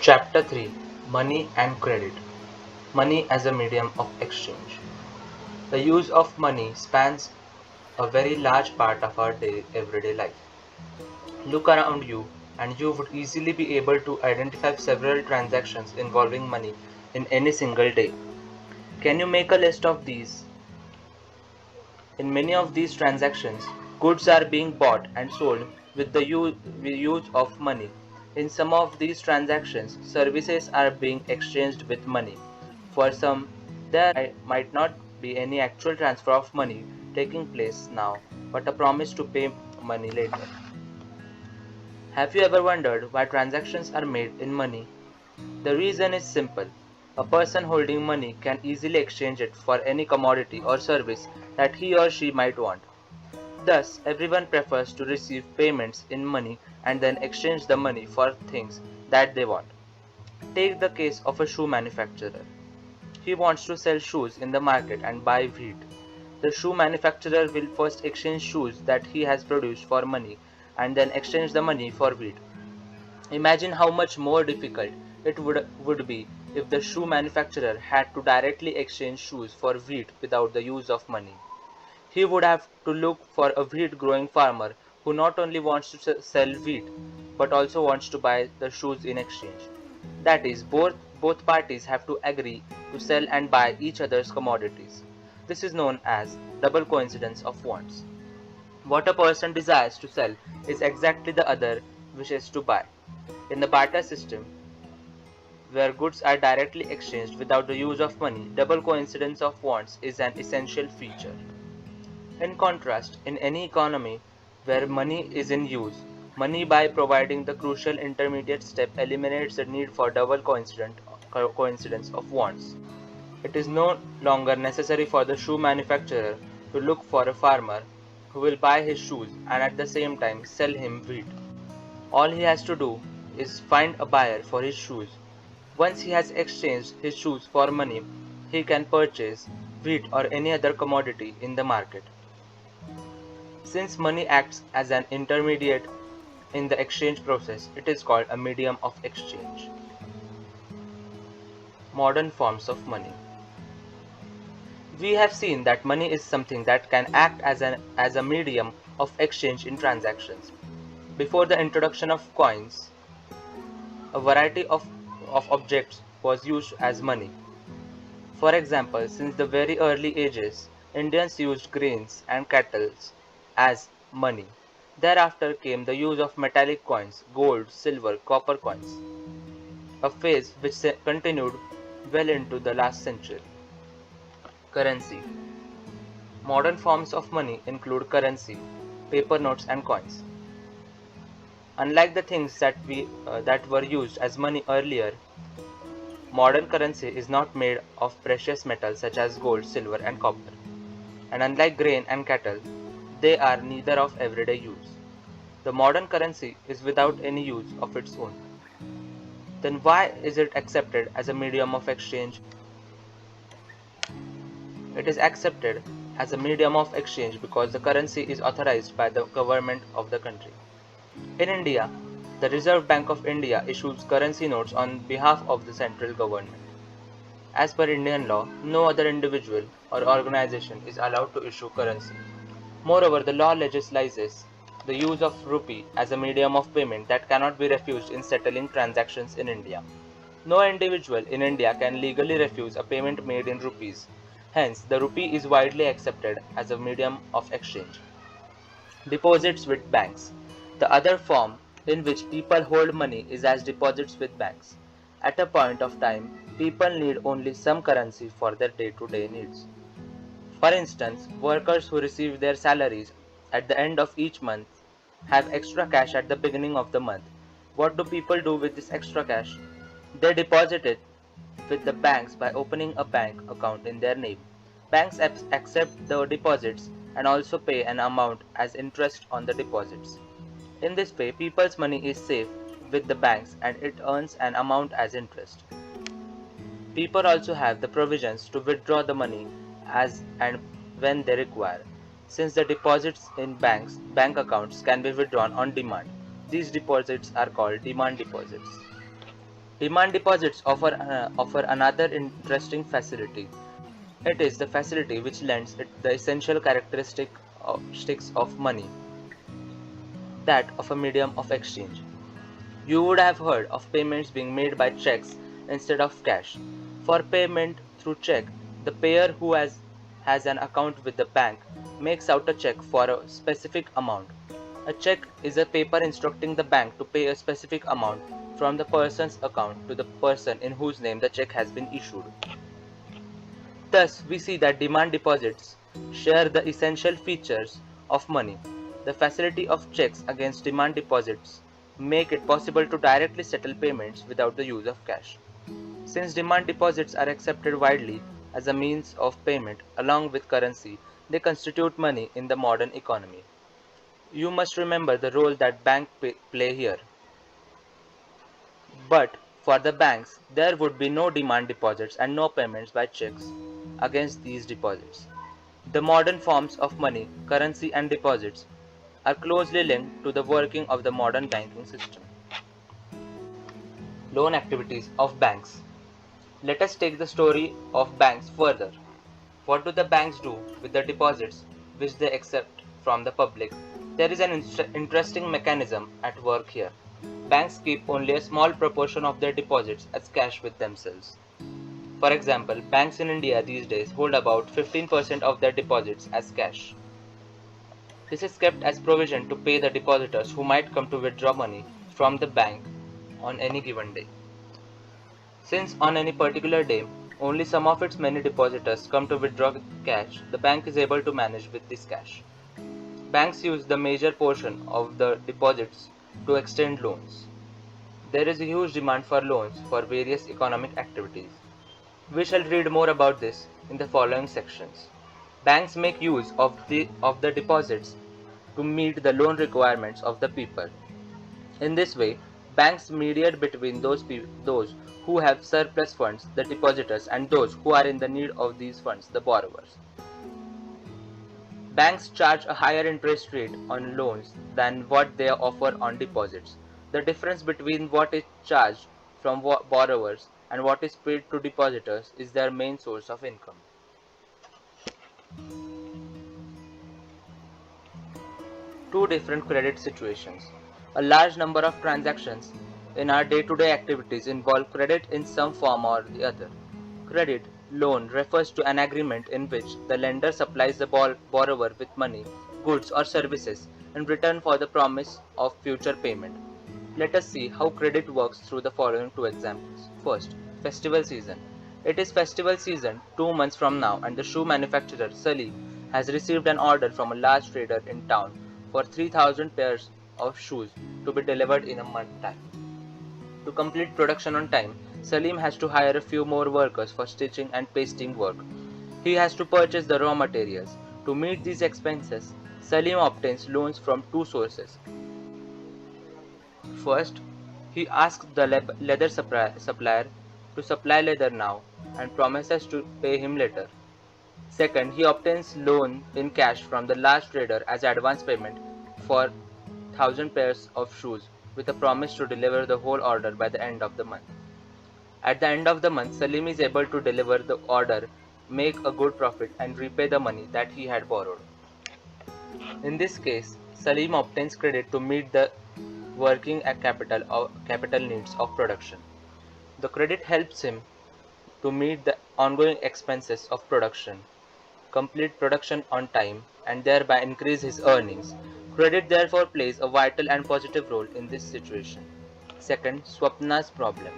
Chapter 3: Money and Credit. Money as a medium of exchange. The use of money spans a very large part of our everyday life. Look around you, and you would easily be able to identify several transactions involving money in any single day. Can you make a list of these? In many of these transactions, goods are being bought and sold with the use of money. In some of these transactions, services are being exchanged with money. For some, there might not be any actual transfer of money taking place now, but a promise to pay money later. Have you ever wondered why transactions are made in money? The reason is simple. A person holding money can easily exchange it for any commodity or service that he or she might want. Thus, everyone prefers to receive payments in money and then exchange the money for things that they want. Take the case of a shoe manufacturer. He wants to sell shoes in the market and buy wheat. The shoe manufacturer will first exchange shoes that he has produced for money and then exchange the money for wheat. Imagine how much more difficult it would be if the shoe manufacturer had to directly exchange shoes for wheat without the use of money. He would have to look for a wheat growing farmer who not only wants to sell wheat but also wants to buy the shoes in exchange. That is, both parties have to agree to sell and buy each other's commodities. This is known as double coincidence of wants. What a person desires to sell is exactly the other wishes to buy. In the barter system, where goods are directly exchanged without the use of money, double coincidence of wants is an essential feature. In contrast, in any economy where money is in use, money by providing the crucial intermediate step eliminates the need for double coincidence of wants. It is no longer necessary for the shoe manufacturer to look for a farmer who will buy his shoes and at the same time sell him wheat. All he has to do is find a buyer for his shoes. Once he has exchanged his shoes for money, he can purchase wheat or any other commodity in the market. Since money acts as an intermediate in the exchange process, it is called a medium of exchange. Modern forms of money. We have seen that money is something that can act as a medium of exchange in transactions. Before the introduction of coins, a variety of objects was used as money. For example, since the very early ages, Indians used grains and cattle as money. Thereafter came the use of metallic coins, gold, silver, copper coins, a phase which continued well into the last century. Currency. Modern forms of money include currency, paper notes and coins. Unlike the things that were used as money earlier, modern currency is not made of precious metals such as gold, silver and copper. And unlike grain and cattle, they are neither of everyday use. The modern currency is without any use of its own. Then why is it accepted as a medium of exchange? It is accepted as a medium of exchange because the currency is authorized by the government of the country. In India, the Reserve Bank of India issues currency notes on behalf of the central government. As per Indian law, no other individual or organization is allowed to issue currency. Moreover, the law legislates the use of rupee as a medium of payment that cannot be refused in settling transactions in India. No individual in India can legally refuse a payment made in rupees. Hence, the rupee is widely accepted as a medium of exchange. Deposits with banks. The other form in which people hold money is as deposits with banks. At a point of time, people need only some currency for their day-to-day needs. For instance, workers who receive their salaries at the end of each month have extra cash at the beginning of the month. What do people do with this extra cash? They deposit it with the banks by opening a bank account in their name. Banks accept the deposits and also pay an amount as interest on the deposits. In this way, people's money is safe with the banks and it earns an amount as interest. People also have the provisions to withdraw the money as and when they require. since the deposits in bank accounts can be withdrawn on demand. These deposits are called demand deposits. Demand deposits offer another interesting facility. It is the facility which lends it the essential characteristics of money, that of a medium of exchange. You would have heard of payments being made by checks instead of cash. For payment through check, the payer who has an account with the bank makes out a check for a specific amount. A check is a paper instructing the bank to pay a specific amount from the person's account to the person in whose name the check has been issued. Thus, we see that demand deposits share the essential features of money. The facility of checks against demand deposits make it possible to directly settle payments without the use of cash. Since demand deposits are accepted widely as a means of payment along with currency, they constitute money in the modern economy. You must remember the role that banks play here. But for the banks, there would be no demand deposits and no payments by checks against these deposits. The modern forms of money, currency, and deposits are closely linked to the working of the modern banking system. Loan activities of banks. Let us take the story of banks further. What do the banks do with the deposits which they accept from the public? There is an interesting mechanism at work here. Banks keep only a small proportion of their deposits as cash with themselves. For example, banks in India these days hold about 15% of their deposits as cash. This is kept as provision to pay the depositors who might come to withdraw money from the bank on any given day. Since on any particular day, only some of its many depositors come to withdraw cash, the bank is able to manage with this cash. Banks use the major portion of the deposits to extend loans. There is a huge demand for loans for various economic activities. We shall read more about this in the following sections. Banks make use of the deposits to meet the loan requirements of the people. In this way, banks mediate between those who have surplus funds, the depositors, and those who are in the need of these funds, the borrowers. Banks charge a higher interest rate on loans than what they offer on deposits. The difference between what is charged from borrowers and what is paid to depositors is their main source of income. Two different credit situations. A large number of transactions in our day-to-day activities involve credit in some form or the other. Credit loan refers to an agreement in which the lender supplies the borrower with money, goods or services in return for the promise of future payment. Let us see how credit works through the following two examples. First, festival season. It is festival season 2 months from now and the shoe manufacturer Salim has received an order from a large trader in town for 3,000 pairs of shoes to be delivered in a month's time. To complete production on time, Salim has to hire a few more workers for stitching and pasting work. He has to purchase the raw materials. To meet these expenses, Salim obtains loans from two sources. First, he asks the leather supplier to supply leather now and promises to pay him later. Second, he obtains loan in cash from the large trader as advance payment for 1,000 pairs of shoes with a promise to deliver the whole order by the end of the month. At the end of the month, Salim is able to deliver the order, make a good profit and repay the money that he had borrowed. In this case, Salim obtains credit to meet the working capital needs of production. The credit helps him to meet the ongoing expenses of production, complete production on time, and thereby increase his earnings. Credit therefore plays a vital and positive role in this situation. Second, Swapna's problem.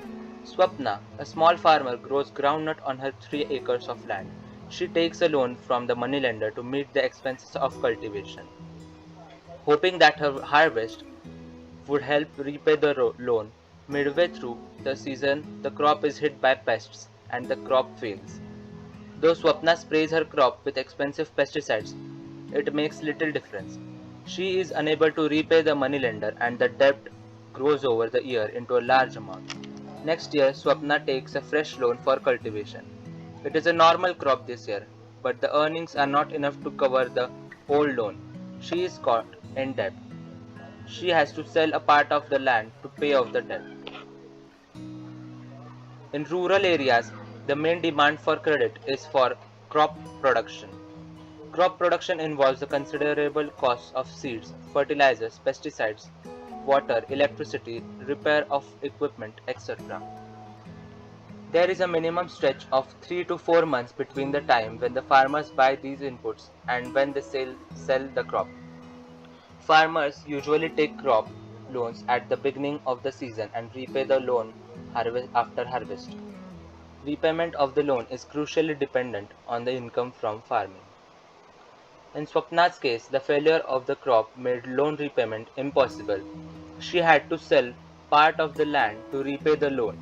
Swapna, a small farmer, grows groundnut on her 3 acres of land. She takes a loan from the moneylender to meet the expenses of cultivation. Hoping that her harvest would help repay the loan, midway through the season, the crop is hit by pests and the crop fails. Though Swapna sprays her crop with expensive pesticides, it makes little difference. She is unable to repay the moneylender and the debt grows over the year into a large amount. Next year, Swapna takes a fresh loan for cultivation. It is a normal crop this year, but the earnings are not enough to cover the old loan. She is caught in debt. She has to sell a part of the land to pay off the debt. In rural areas, the main demand for credit is for crop production. Crop production involves the considerable costs of seeds, fertilizers, pesticides, water, electricity, repair of equipment, etc. There is a minimum stretch of 3 to 4 months between the time when the farmers buy these inputs and when they sell the crop. Farmers usually take crop loans at the beginning of the season and repay the loan after harvest. Repayment of the loan is crucially dependent on the income from farming. In Swapna's case, the failure of the crop made loan repayment impossible. She had to sell part of the land to repay the loan.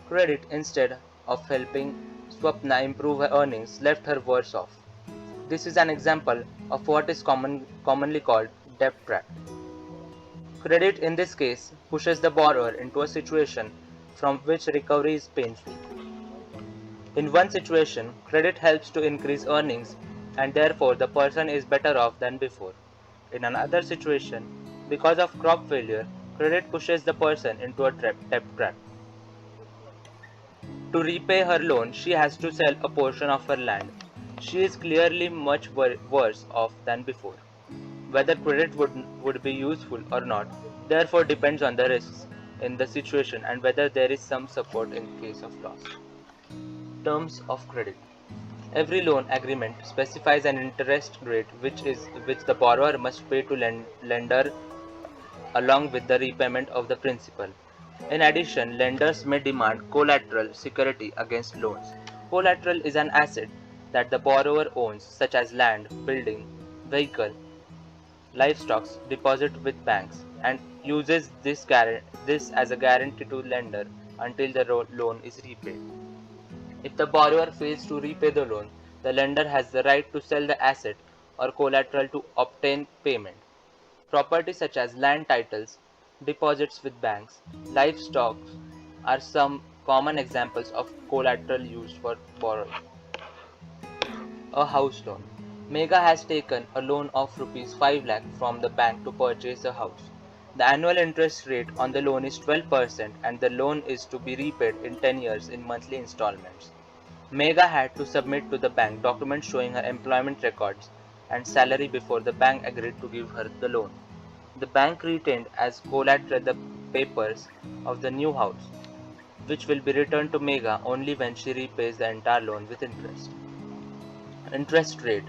Credit, instead of helping Swapna improve her earnings, left her worse off. This is an example of what is commonly called debt trap. Credit in this case pushes the borrower into a situation from which recovery is painful. In one situation, credit helps to increase earnings and therefore the person is better off than before. In another situation, because of crop failure, credit pushes the person into a debt trap. To repay her loan, she has to sell a portion of her land. She is clearly much worse off than before. Whether credit would be useful or not, therefore depends on the risks in the situation and whether there is some support in case of loss. Terms of credit. Every loan agreement specifies an interest rate which the borrower must pay to lender along with the repayment of the principal. In addition, lenders may demand collateral security against loans. Collateral is an asset that the borrower owns, such as land, building, vehicle, livestock, deposit with banks, and uses this as a guarantee to lender until the loan is repaid. If the borrower fails to repay the loan, the lender has the right to sell the asset or collateral to obtain payment. Property such as land titles, deposits with banks, livestock are some common examples of collateral used for borrowing. A house loan. Mega has taken a loan of rupees 5 lakh from the bank to purchase a house. The annual interest rate on the loan is 12% and the loan is to be repaid in 10 years in monthly installments. Mega had to submit to the bank documents showing her employment records and salary before the bank agreed to give her the loan. The bank retained as collateral the papers of the new house, which will be returned to Mega only when she repays the entire loan with interest. Interest rate,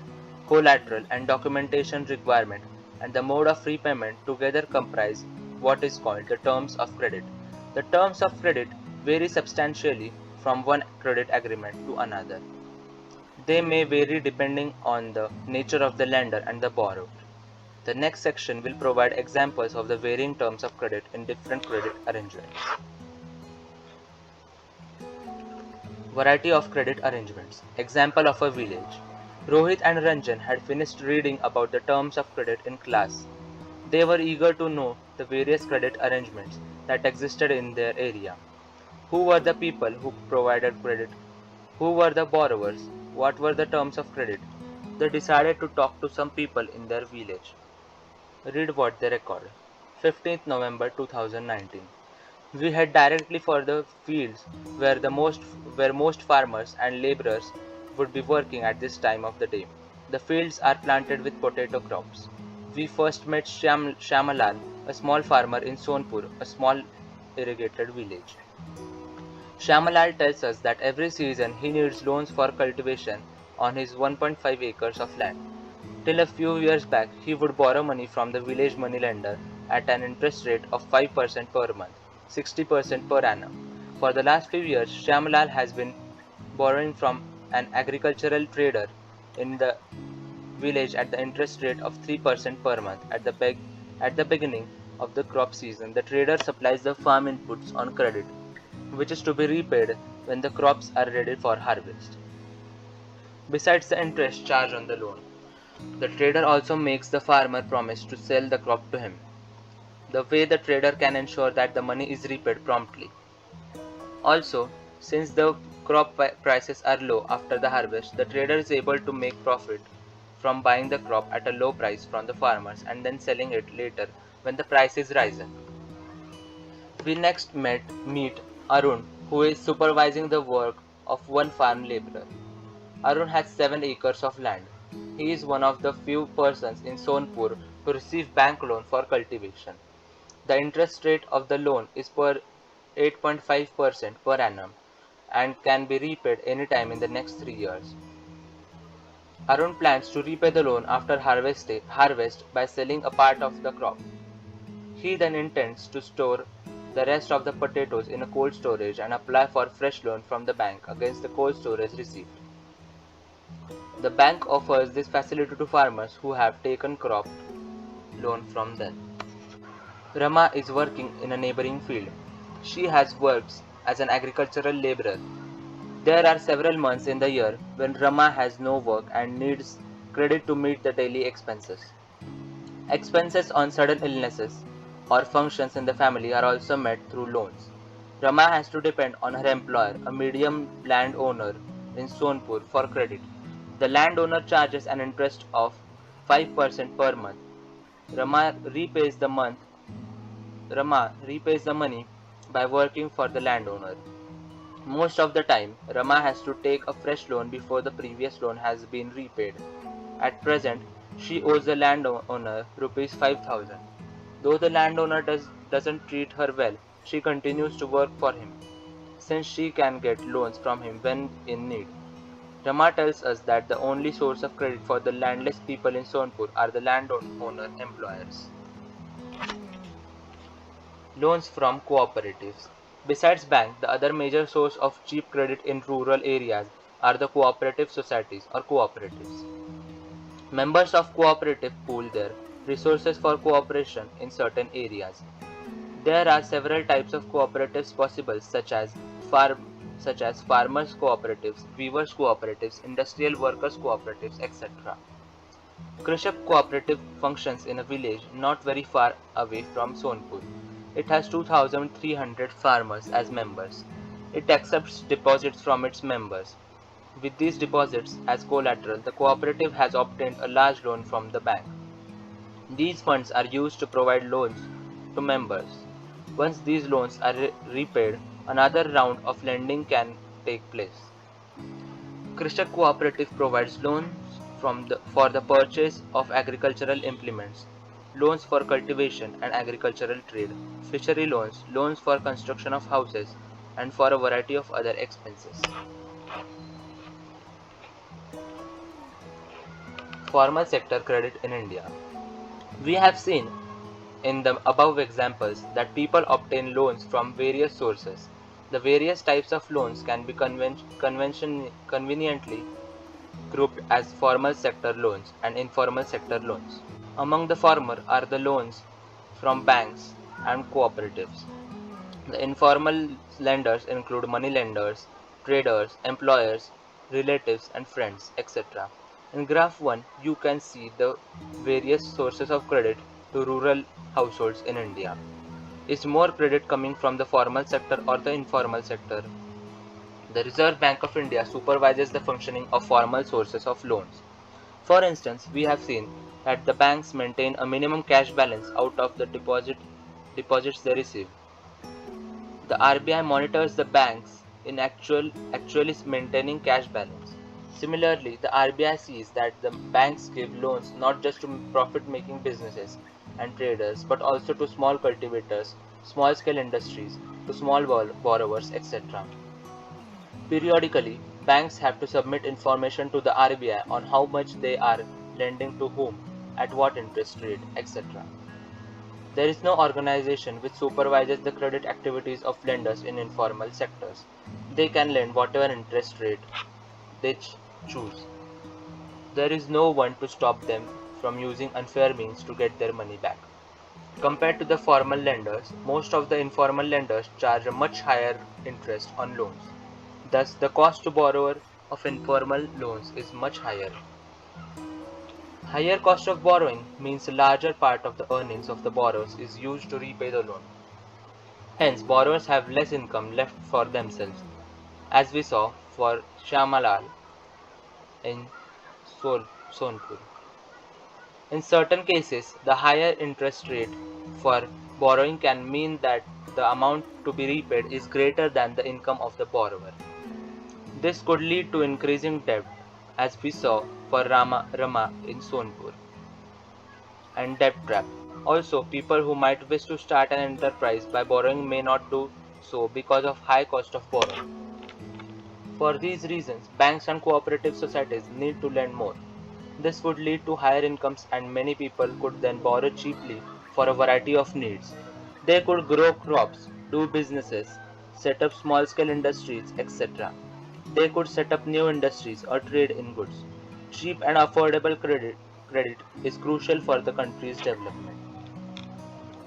collateral and documentation requirement and the mode of repayment together comprise what is called the terms of credit. The terms of credit vary substantially from one credit agreement to another. They may vary depending on the nature of the lender and the borrower. The next section will provide examples of the varying terms of credit in different credit arrangements. Variety of credit arrangements. Example of a village. Rohit and Ranjan had finished reading about the terms of credit in class. They were eager to know the various credit arrangements that existed in their area. Who were the people who provided credit? Who were the borrowers? What were the terms of credit? They decided to talk to some people in their village. Read what they record. 15th November 2019. We head directly for the fields where most farmers and laborers would be working at this time of the day. The fields are planted with potato crops. We first met Shyamalal, a small farmer in Sonpur, a small irrigated village. Shyamalal tells us that every season he needs loans for cultivation on his 1.5 acres of land. Till a few years back, he would borrow money from the village moneylender at an interest rate of 5% per month, 60% per annum. For the last few years, Shyamalal has been borrowing from an agricultural trader in the village at the interest rate of 3% per month. At the beginning of the crop season, the trader supplies the farm inputs on credit, which is to be repaid when the crops are ready for harvest. Besides the interest charged on the loan, the trader also makes the farmer promise to sell the crop to him. The way the trader can ensure that the money is repaid promptly. Also, since the crop prices are low after the harvest, the trader is able to make profit from buying the crop at a low price from the farmers and then selling it later when the price is risen. We next meet Arun, who is supervising the work of one farm laborer. Arun has 7 acres of land. He is one of the few persons in Sonpur to receive bank loan for cultivation. The interest rate of the loan is per 8.5% per annum and can be repaid anytime in the next 3 years. Arun plans to repay the loan after harvest by selling a part of the crop. He then intends to store the rest of the potatoes in a cold storage and apply for fresh loan from the bank against the cold storage received. The bank offers this facility to farmers who have taken crop loan from them. Rama is working in a neighboring field. She has worked as an agricultural laborer. There are several months in the year when Rama has no work and needs credit to meet the daily expenses. Expenses on sudden illnesses or functions in the family are also met through loans. Rama has to depend on her employer, a medium landowner in Sonpur, for credit. The landowner charges an interest of 5% per month. Rama repays the money by working for the landowner. Most of the time, Rama has to take a fresh loan before the previous loan has been repaid. At present, she owes the landowner rupees 5,000. Though the landowner doesn't treat her well, she continues to work for him, since she can get loans from him when in need. Rama tells us that the only source of credit for the landless people in Sonpur are the landowner employers. Loans from cooperatives. Besides bank, the other major source of cheap credit in rural areas are the cooperative societies or cooperatives. Members of cooperative pool their resources for cooperation in certain areas. There are several types of cooperatives possible farm, such as farmers cooperatives, weavers cooperatives, industrial workers cooperatives, etc. Krishak cooperative functions in a village not very far away from Sonpur. It has 2,300 farmers as members. It accepts deposits from its members. With these deposits as collateral, the cooperative has obtained a large loan from the bank. These funds are used to provide loans to members. Once these loans are repaid, another round of lending can take place. Krishak Cooperative provides loans for the purchase of agricultural implements, loans for cultivation and agricultural trade, fishery loans, loans for construction of houses, and for a variety of other expenses. Formal sector credit in India. We have seen in the above examples that people obtain loans from various sources. The various types of loans can be conveniently grouped as formal sector loans and informal sector loans. Among the former are the loans from banks and cooperatives. The informal lenders include money lenders, traders, employers, relatives and friends, etc. In graph 1, you can see the various sources of credit to rural households in India. Is more credit coming from the formal sector or the informal sector? The Reserve Bank of India supervises the functioning of formal sources of loans. For instance, we have seen that the banks maintain a minimum cash balance out of the deposits they receive. The RBI monitors the banks in actually maintaining cash balance. Similarly, the RBI sees that the banks give loans not just to profit-making businesses and traders, but also to small cultivators, small-scale industries, to small borrowers, etc. Periodically, banks have to submit information to the RBI on how much they are lending to whom, at what interest rate, etc. There is no organization which supervises the credit activities of lenders in informal sectors. They can lend whatever interest rate they choose. There is no one to stop them from using unfair means to get their money back. Compared to the formal lenders, most of the informal lenders charge a much higher interest on loans. Thus, the cost to borrower of informal loans is much higher. Higher cost of borrowing means a larger part of the earnings of the borrowers is used to repay the loan. Hence, borrowers have less income left for themselves, as we saw for Shyamalal in Sonpur. In certain cases, the higher interest rate for borrowing can mean that the amount to be repaid is greater than the income of the borrower. This could lead to increasing debt, as we saw for Rama in Sonpur, and debt trap. Also, people who might wish to start an enterprise by borrowing may not do so because of high cost of borrowing. For these reasons, banks and cooperative societies need to lend more. This would lead to higher incomes and many people could then borrow cheaply for a variety of needs. They could grow crops, do businesses, set up small scale industries, etc. They could set up new industries or trade in goods. Cheap and affordable credit is crucial for the country's development.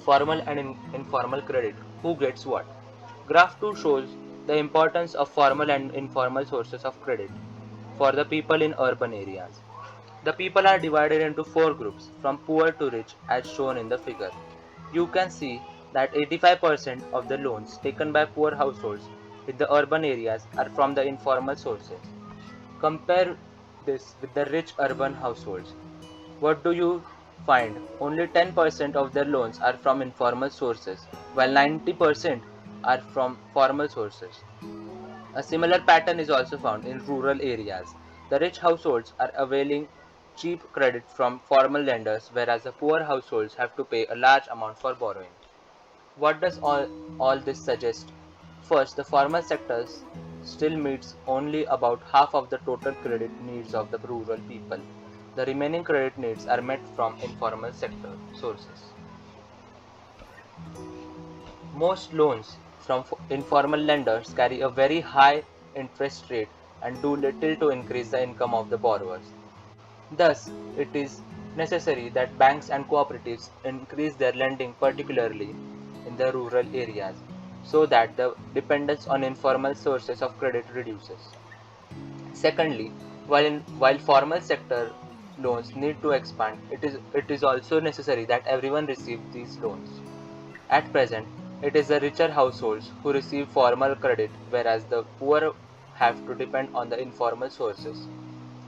Formal and informal credit. Who gets what? Graph 2 shows the importance of formal and informal sources of credit for the people in urban areas. The people are divided into four groups, from poor to rich, as shown in the figure. You can see that 85% of the loans taken by poor households in the urban areas are from the informal sources. Compare this with the rich urban households. What do you find? Only 10% of their loans are from informal sources, while 90% are from formal sources. A similar pattern is also found in rural areas. The rich households are availing cheap credit from formal lenders, whereas the poor households have to pay a large amount for borrowing. What does all this suggest? First, the formal sector still meets only about half of the total credit needs of the rural people. The remaining credit needs are met from informal sector sources. Most loans from informal lenders carry a very high interest rate and do little to increase the income of the borrowers. Thus, it is necessary that banks and cooperatives increase their lending, particularly in the rural areas, so that the dependence on informal sources of credit reduces. Secondly, while formal sector loans need to expand, it is also necessary that everyone receive these loans. At present, it is the richer households who receive formal credit, whereas the poor have to depend on the informal sources.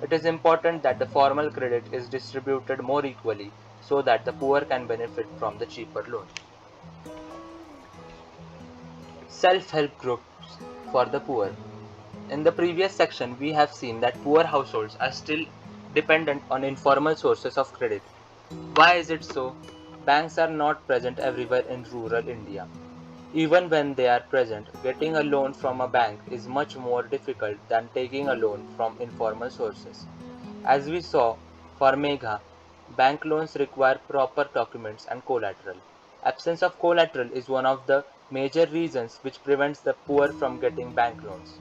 It is important that the formal credit is distributed more equally so that the poor can benefit from the cheaper loans. Self-help groups for the poor. In the previous section, we have seen that poor households are still dependent on informal sources of credit. Why is it so? Banks are not present everywhere in rural India. Even when they are present, getting a loan from a bank is much more difficult than taking a loan from informal sources. As we saw for Megha, bank loans require proper documents and collateral. Absence of collateral is one of the major reasons which prevents the poor from getting bank loans.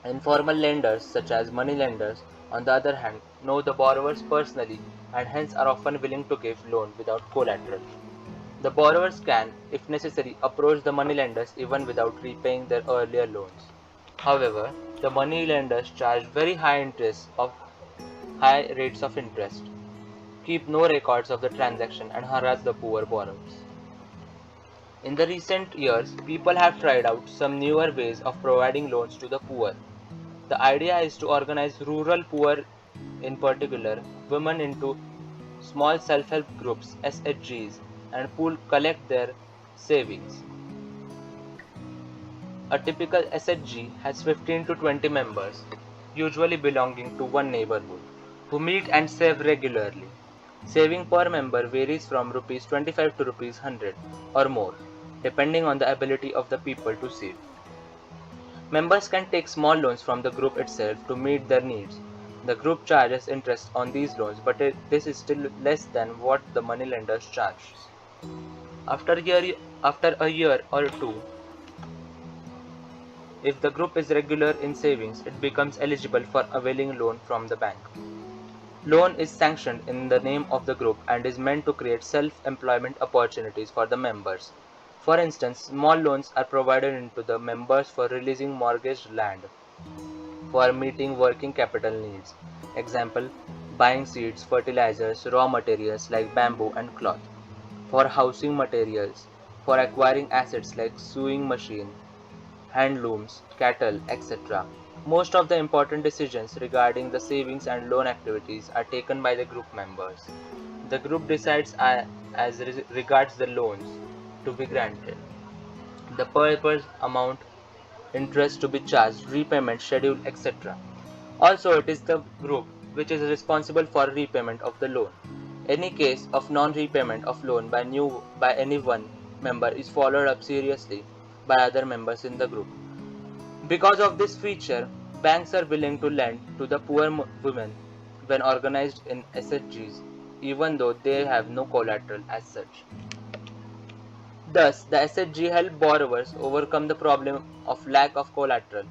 Informal lenders, such as money lenders, on the other hand, know the borrowers personally and hence are often willing to give loan without collateral. The borrowers can, if necessary, approach the money lenders even without repaying their earlier loans. However, the money lenders charge very high rates of interest, keep no records of the transaction and harass the poor borrowers. In the recent years, people have tried out some newer ways of providing loans to the poor. The idea is to organize rural poor, in particular women, into small self-help groups (SHGs) and collect their savings. A typical SHG has 15 to 20 members, usually belonging to one neighborhood, who meet and save regularly. Saving per member varies from Rs 25 to Rs 100 or more, depending on the ability of the people to save. Members can take small loans from the group itself to meet their needs. The group charges interest on these loans, but this is still less than what the money lenders charge. After a year or two, if the group is regular in savings, it becomes eligible for availing loan from the bank. Loan is sanctioned in the name of the group and is meant to create self-employment opportunities for the members. For instance, small loans are provided into the members for releasing mortgaged land, for meeting working capital needs. Example, buying seeds, fertilizers, raw materials like bamboo and cloth, for housing materials, for acquiring assets like sewing machine, handlooms, cattle, etc. Most of the important decisions regarding the savings and loan activities are taken by the group members. The group decides as regards the loans to be granted, the purpose, amount, interest to be charged, repayment schedule, etc. Also, it is the group which is responsible for repayment of the loan. Any case of non-repayment of loan by any one member is followed up seriously by other members in the group. Because of this feature, banks are willing to lend to the poor women when organized in SHGs, even though they have no collateral as such. Thus, the SHG help borrowers overcome the problem of lack of collateral.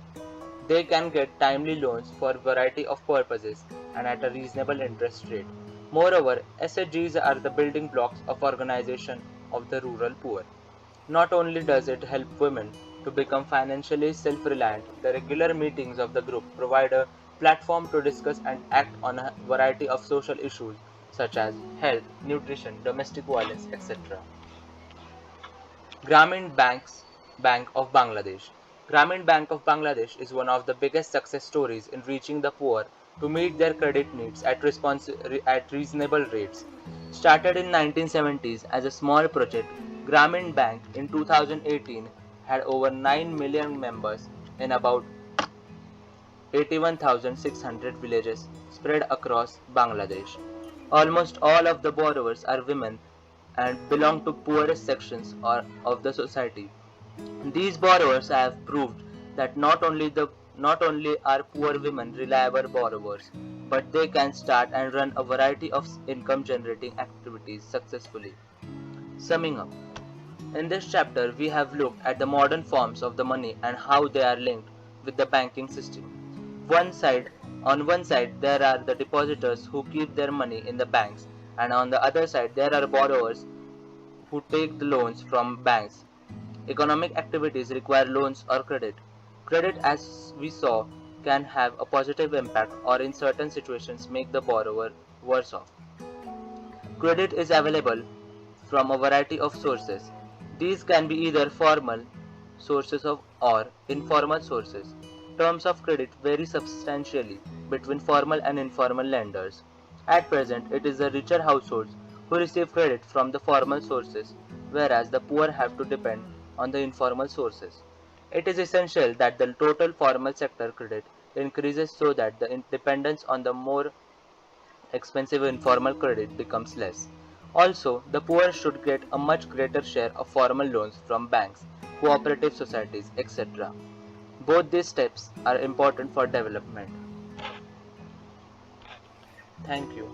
They can get timely loans for a variety of purposes and at a reasonable interest rate. Moreover, SHGs are the building blocks of organization of the rural poor. Not only does it help women to become financially self-reliant, the regular meetings of the group provide a platform to discuss and act on a variety of social issues such as health, nutrition, domestic violence, etc. Grameen Bank of Bangladesh. Grameen Bank of Bangladesh is one of the biggest success stories in reaching the poor to meet their credit needs at reasonable rates. Started in 1970s as a small project, Grameen Bank in 2018 had over 9 million members in about 81,600 villages spread across Bangladesh. Almost all of the borrowers are women and belong to poorest sections of the society. These borrowers have proved that not only are poor women reliable borrowers, but they can start and run a variety of income generating activities successfully. Summing up, in this chapter we have looked at the modern forms of the money and how they are linked with the banking system. On one side there are the depositors who keep their money in the banks, and on the other side there are borrowers who take the loans from banks. Economic activities require loans or credit. Credit, as we saw, can have a positive impact or in certain situations make the borrower worse off. Credit is available from a variety of sources. These can be either formal sources or informal sources. Terms of credit vary substantially between formal and informal lenders. At present, it is the richer households who receive credit from the formal sources, whereas the poor have to depend on the informal sources. It is essential that the total formal sector credit increases so that the dependence on the more expensive informal credit becomes less. Also, the poor should get a much greater share of formal loans from banks, cooperative societies, etc. Both these steps are important for development. Thank you.